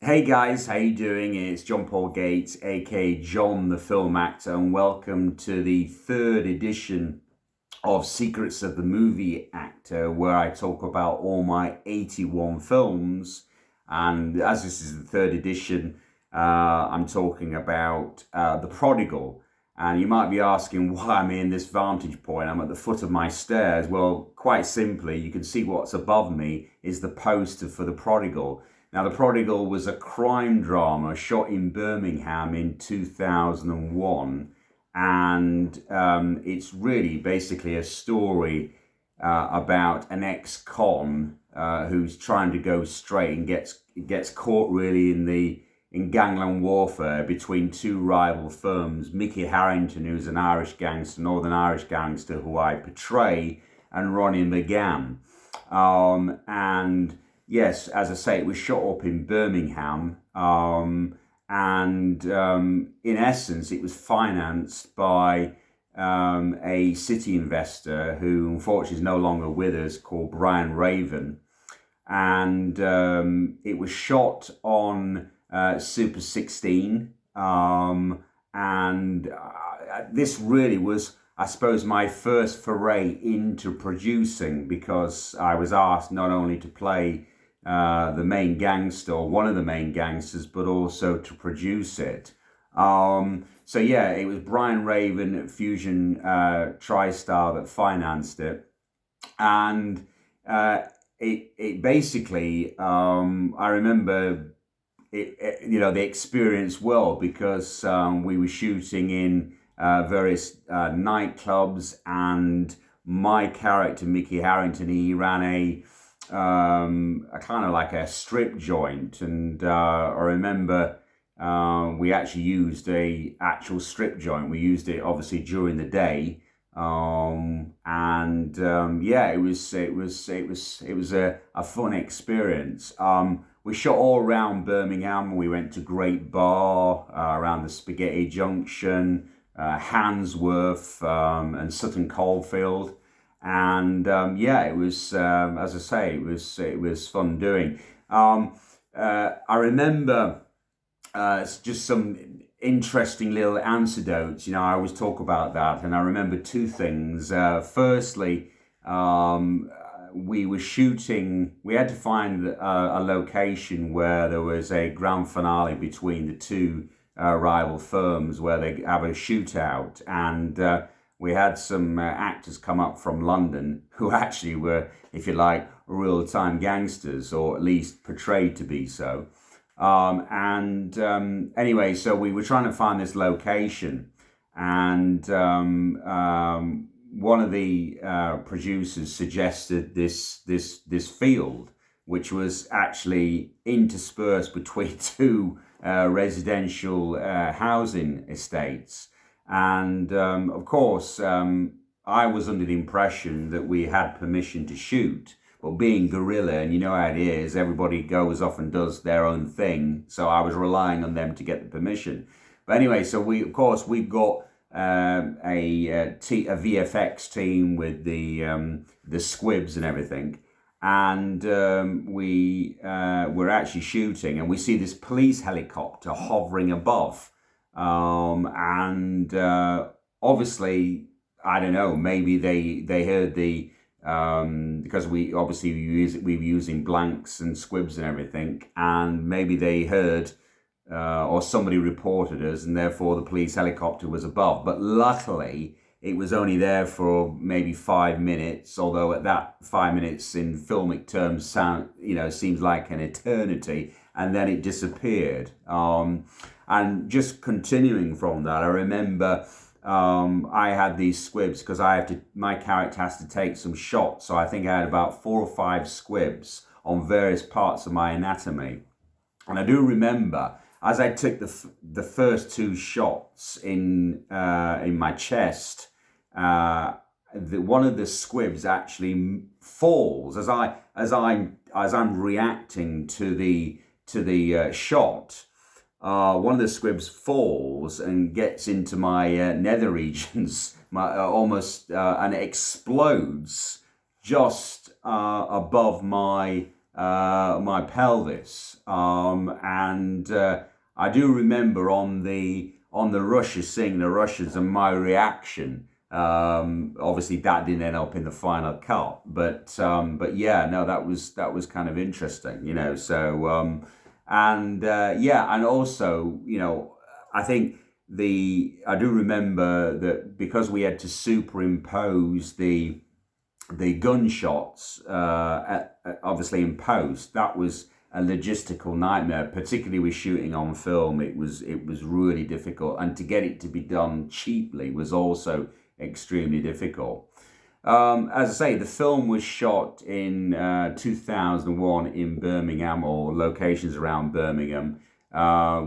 Hey guys, how you doing? It's John Paul Gates, aka John the Film Actor, and welcome to the third edition of Secrets of the Movie Actor, where I talk about all my 81 films. And as this is the third edition, I'm talking about The Prodigal. And you might be asking why I'm in this vantage point. I'm at the foot of my stairs. Well, quite simply, you can see what's above me is the poster for The Prodigal. Now, The Prodigal was a crime drama shot in Birmingham in 2001, and it's really basically a story about an ex-con who's trying to go straight and gets caught really in gangland warfare between two rival firms, Mickey Harrington, who's an Irish gangster, Northern Irish gangster, who I portray, and Ronnie McGann. And yes, as I say, it was shot up in Birmingham, and in essence, it was financed by a city investor who unfortunately is no longer with us, called Brian Raven. And it was shot on Super 16, and this really was, I suppose, my first foray into producing, because I was asked not only to play the main gangster, or one of the main gangsters, but also to produce it. So yeah, it was Brian Raven at Fusion TriStar that financed it, and it basically, I remember the experience well, because we were shooting in various nightclubs, and my character Mickey Harrington, he ran a kind of like a strip joint, and I remember we actually used a actual strip joint. We used it obviously during the day, and yeah, it was a fun experience. We shot all around Birmingham. We went to Great Bar, around the Spaghetti Junction, Handsworth, and Sutton Coldfield. And yeah, it was, as I say, it was fun doing. I remember just some interesting little anecdotes. I always talk about that, and I remember two things. Firstly, we were shooting. We had to find a location where there was a grand finale between the two rival firms, where they have a shootout, and we had some actors come up from London who actually were, if you like, real-time gangsters, or at least portrayed to be so. Anyway, so we were trying to find this location, and one of the producers suggested this field, which was actually interspersed between two residential housing estates. And of course, I was under the impression that we had permission to shoot, but being guerrilla, and you know how it is, everybody goes off and does their own thing. So I was relying on them to get the permission. But anyway, so we've got a VFX team with the squibs and everything, and we were actually shooting, and we see this police helicopter hovering above. Obviously, I don't know, maybe they heard the, because we were using blanks and squibs and everything, and maybe they heard, or somebody reported us, and therefore the police helicopter was above. But luckily, it was only there for maybe 5 minutes, although at that 5 minutes in filmic terms seems like an eternity, and then it disappeared. And just continuing from that, I remember I had these squibs, because my character has to take some shots. So I think I had about 4 or 5 squibs on various parts of my anatomy. And I do remember, as I took the first 2 shots in my chest, one of the squibs actually falls as I'm reacting to the shot. One of the squibs falls and gets into my nether regions, and it explodes just above my my pelvis, and I do remember on the rushes, seeing the rushes, and my reaction. Obviously, that didn't end up in the final cut, but yeah, no, that was kind of interesting, you know. So and yeah, and also, you know, I think I do remember that because we had to superimpose the gunshots, obviously in post, that was a logistical nightmare. Particularly with shooting on film, it was really difficult, and to get it to be done cheaply was also extremely difficult. As I say, the film was shot in 2001 in Birmingham, or locations around Birmingham.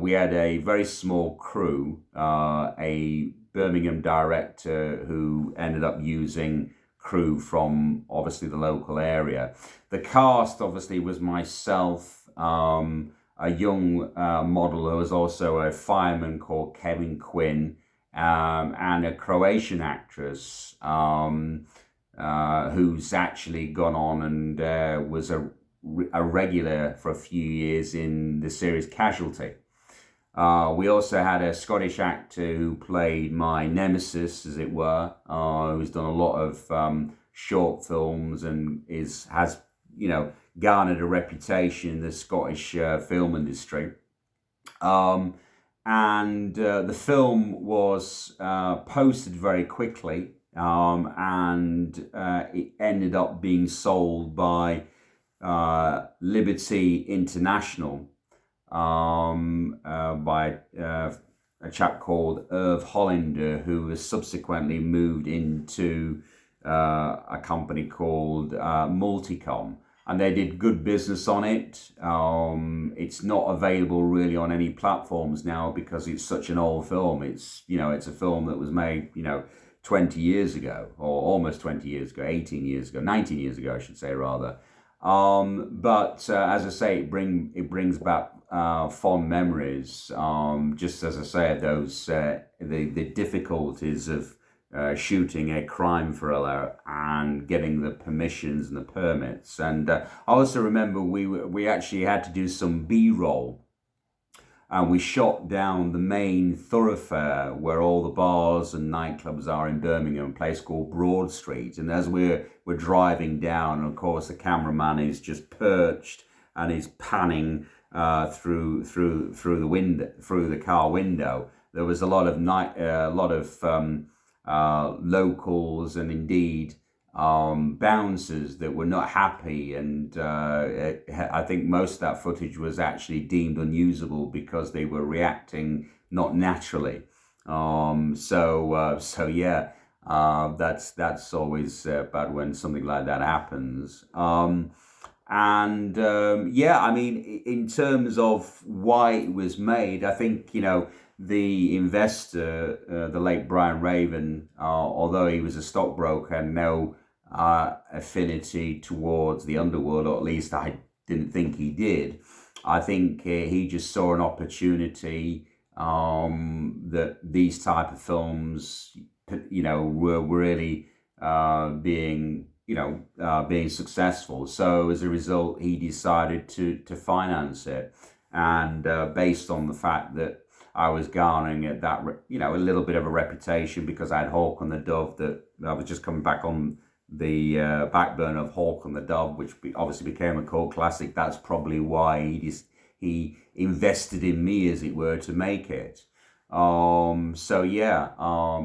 We had a very small crew, a Birmingham director who ended up using crew from obviously the local area. The cast obviously was myself, a young model who was also a fireman called Kevin Quinn, and a Croatian actress, who's actually gone on and was a regular for a few years in the series Casualty. We also had a Scottish actor who played my nemesis, as it were, who's done a lot of short films and has, you know, garnered a reputation in the Scottish film industry. Um, and the film was posted very quickly, and it ended up being sold by Liberty International, by a chap called Irv Hollander, who was subsequently moved into a company called Multicom, and they did good business on it. It's not available really on any platforms now because it's such an old film. It's, you know, it's a film that was made, you know, 20 years ago, or almost 20 years ago, 18 years ago, 19 years ago, I should say, rather. But as I say, it brings back fond memories. Just as I say, those the difficulties of shooting a crime thriller and getting the permissions and the permits. And I also remember we actually had to do some B-roll, and we shot down the main thoroughfare where all the bars and nightclubs are in Birmingham, a place called Broad Street. And as we're driving down, and of course the cameraman is just perched and is panning through the window, through the car window. There was a lot of locals, and indeed bouncers that were not happy, and I think most of that footage was actually deemed unusable because they were reacting not naturally. So yeah, that's always bad when something like that happens. And yeah, I mean, in terms of why it was made, I think, you know, the investor, the late Brian Raven, although he was a stockbroker, had no affinity towards the underworld, or at least I didn't think he did. I think he just saw an opportunity, that these type of films, you know, were really being successful. So as a result, he decided to finance it, and based on the fact that I was garnering at that, you know, a little bit of a reputation because I had Hawk and the Dove, that I was just coming back on the backburner of Hawk and the Dove, which obviously became a cult classic. That's probably why he invested in me, as it were, to make it. So yeah,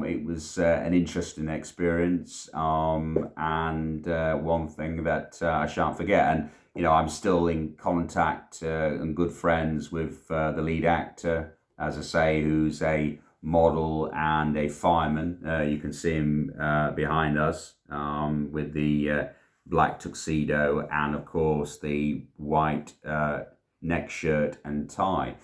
it was an interesting experience, and one thing that I shan't forget. And you know, I'm still in contact and good friends with the lead actor, as I say, who's a model and a fireman. You can see him behind us, with the black tuxedo and, of course, the white neck shirt and tie.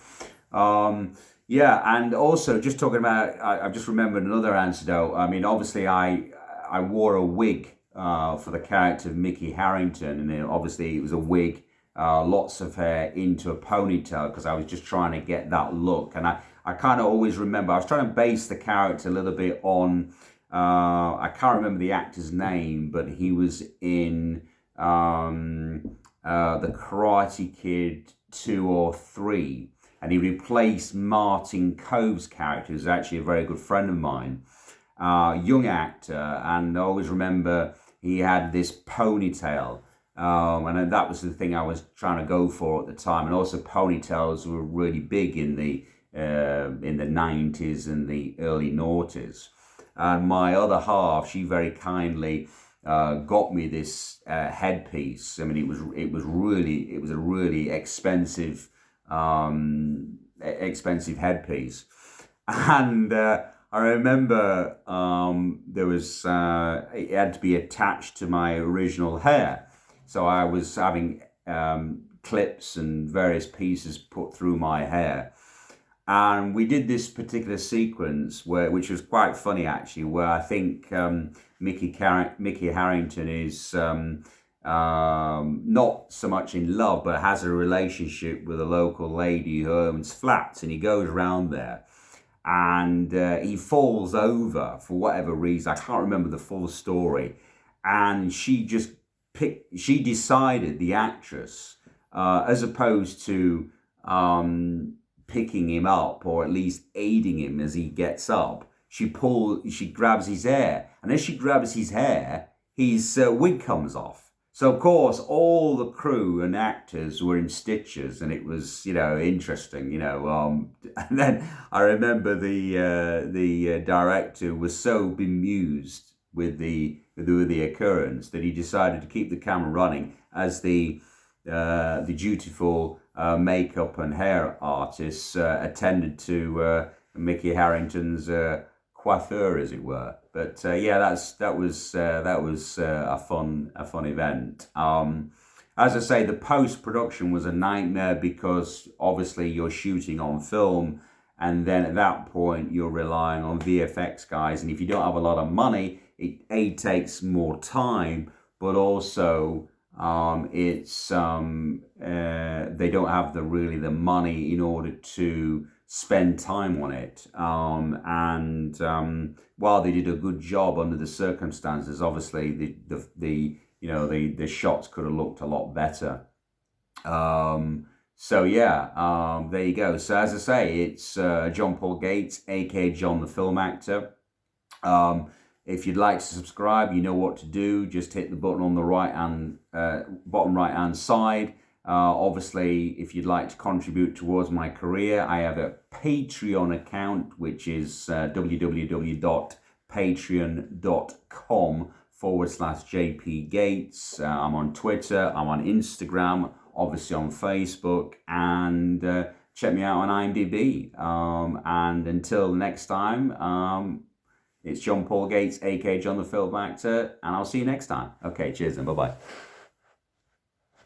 Yeah, and also just talking about, I've just remembered another anecdote. I mean, obviously, I wore a wig for the character of Mickey Harrington, and obviously it was a wig, lots of hair into a ponytail, because I was just trying to get that look. And I kind of always remember, I was trying to base the character a little bit on, I can't remember the actor's name, but he was in The Karate Kid 2 or 3, and he replaced Martin Cove's character, who's actually a very good friend of mine, young actor, and I always remember he had this ponytail. And that was the thing I was trying to go for at the time. And also, ponytails were really big in the 90s and the early noughties. And my other half, she very kindly got me this headpiece. I mean, it was a really expensive headpiece, and I remember there was it had to be attached to my original hair, so I was having clips and various pieces put through my hair. And we did this particular sequence which was quite funny actually, where I think Mickey Harrington is not so much in love, but has a relationship with a local lady who owns flats, and he goes around there, and he falls over for whatever reason. I can't remember the full story, and she decided, the actress, as opposed to picking him up or at least aiding him as he gets up, she grabs his hair, and as she grabs his hair, his wig comes off. So of course all the crew and actors were in stitches, and it was interesting. And then I remember the director was so bemused with the occurrence that he decided to keep the camera running as the dutiful makeup and hair artists attended to Mickey Harrington's coiffure, as it were. But that was a fun event. As I say, the post production was a nightmare, because obviously you're shooting on film, and then at that point you're relying on VFX guys, and if you don't have a lot of money, it takes more time, but also they don't have the money in order to spend time on it. While they did a good job under the circumstances, obviously the shots could have looked a lot better. There you go. So as I say, it's John Paul Gates, aka John the Film Actor. If you'd like to subscribe, you know what to do. Just hit the button on the bottom right hand side. Obviously, if you'd like to contribute towards my career, I have a Patreon account, which is www.patreon.com/JP Gates. I'm on Twitter, I'm on Instagram, obviously on Facebook, and check me out on IMDb. And until next time, it's John Paul Gates, aka John the Film Actor, and I'll see you next time. Okay, cheers and bye-bye.